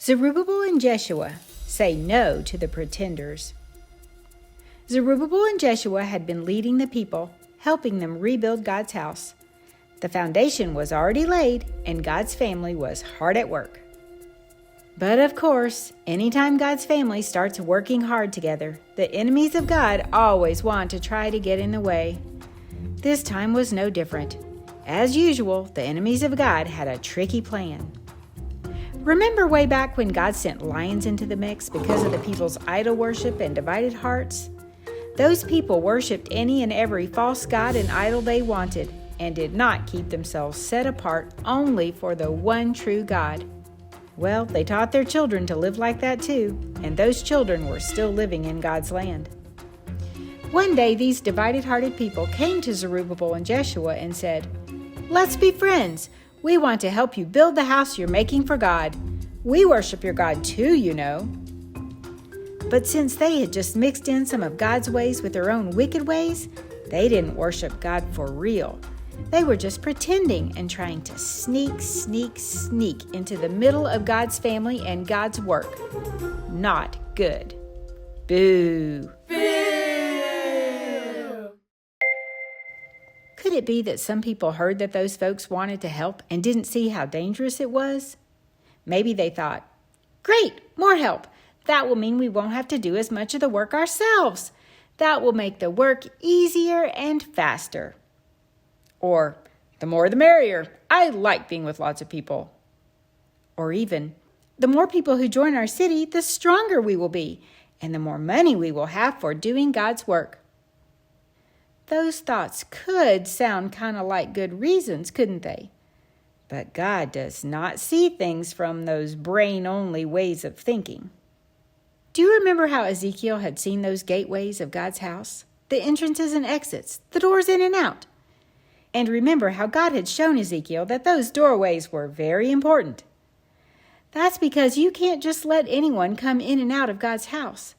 Zerubbabel and Jeshua say no to the pretenders. Zerubbabel and Jeshua had been leading the people, helping them rebuild God's house. The foundation was already laid, and God's family was hard at work. But of course, anytime God's family starts working hard together, the enemies of God always want to try to get in the way. This time was no different. As usual, the enemies of God had a tricky plan. Remember way back when God sent lions into the mix because of the people's idol worship and divided hearts? Those people worshipped any and every false god and idol they wanted, and did not keep themselves set apart only for the one true God. Well, they taught their children to live like that too, and those children were still living in God's land. One day, these divided-hearted people came to Zerubbabel and Jeshua and said, "Let's be friends. We want to help you build the house you're making for God. We worship your God too, you know." But since they had just mixed in some of God's ways with their own wicked ways, they didn't worship God for real. They were just pretending and trying to sneak into the middle of God's family and God's work. Not good. Boo! Boo! Could it be that some people heard that those folks wanted to help and didn't see how dangerous it was? Maybe they thought, "Great, more help. That will mean we won't have to do as much of the work ourselves. That will make the work easier and faster." Or, "The more the merrier. I like being with lots of people." Or even, "The more people who join our city, the stronger we will be, and the more money we will have for doing God's work." Those thoughts could sound kind of like good reasons, couldn't they? But God does not see things from those brain-only ways of thinking. Do you remember how Ezekiel had seen those gateways of God's house? The entrances and exits, the doors in and out. And remember how God had shown Ezekiel that those doorways were very important. That's because you can't just let anyone come in and out of God's house.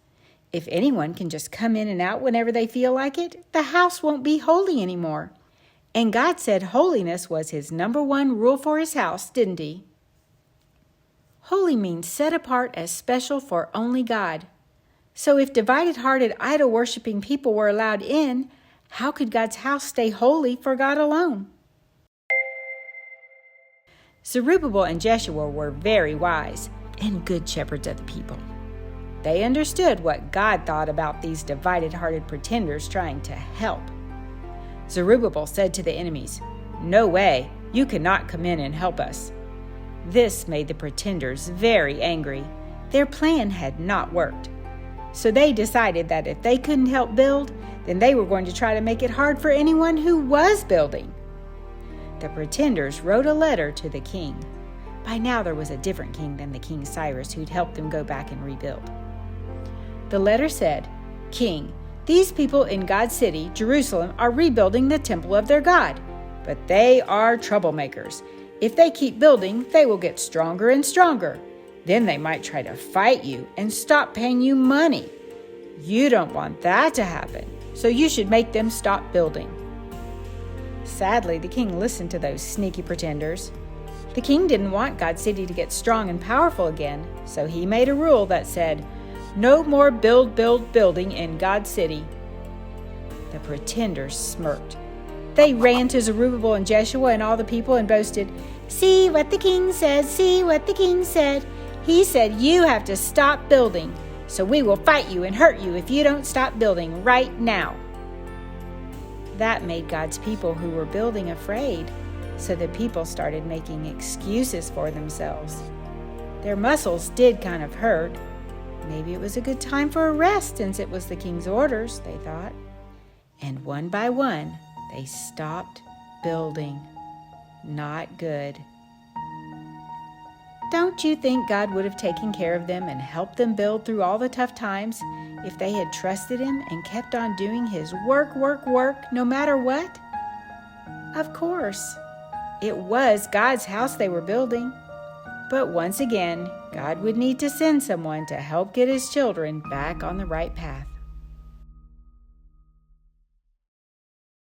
If anyone can just come in and out whenever they feel like it, the house won't be holy anymore. And God said holiness was his number one rule for his house, didn't he? Holy means set apart as special for only God. So if divided-hearted, idol-worshiping people were allowed in, how could God's house stay holy for God alone? Zerubbabel and Jeshua were very wise and good shepherds of the people. They understood what God thought about these divided-hearted pretenders trying to help. Zerubbabel said to the enemies, "No way, you cannot come in and help us." This made the pretenders very angry. Their plan had not worked. So they decided that if they couldn't help build, then they were going to try to make it hard for anyone who was building. The pretenders wrote a letter to the king. By now there was a different king than the King Cyrus who'd helped them go back and rebuild. The letter said, "King, these people in God's city, Jerusalem, are rebuilding the temple of their God, but they are troublemakers. If they keep building, they will get stronger and stronger. Then they might try to fight you and stop paying you money. You don't want that to happen, so you should make them stop building." Sadly, the king listened to those sneaky pretenders. The king didn't want God's city to get strong and powerful again, so he made a rule that said, "No more building in God's city." The pretenders smirked. They ran to Zerubbabel and Jeshua and all the people and boasted, "See what the king said, see what the king said. He said you have to stop building, so we will fight you and hurt you if you don't stop building right now." That made God's people who were building afraid, so the people started making excuses for themselves. Their muscles did kind of hurt. Maybe it was a good time for a rest since it was the king's orders, they thought. And one by one, they stopped building. Not good. Don't you think God would have taken care of them and helped them build through all the tough times if they had trusted him and kept on doing his work, no matter what? Of course. It was God's house they were building. But once again, God would need to send someone to help get his children back on the right path.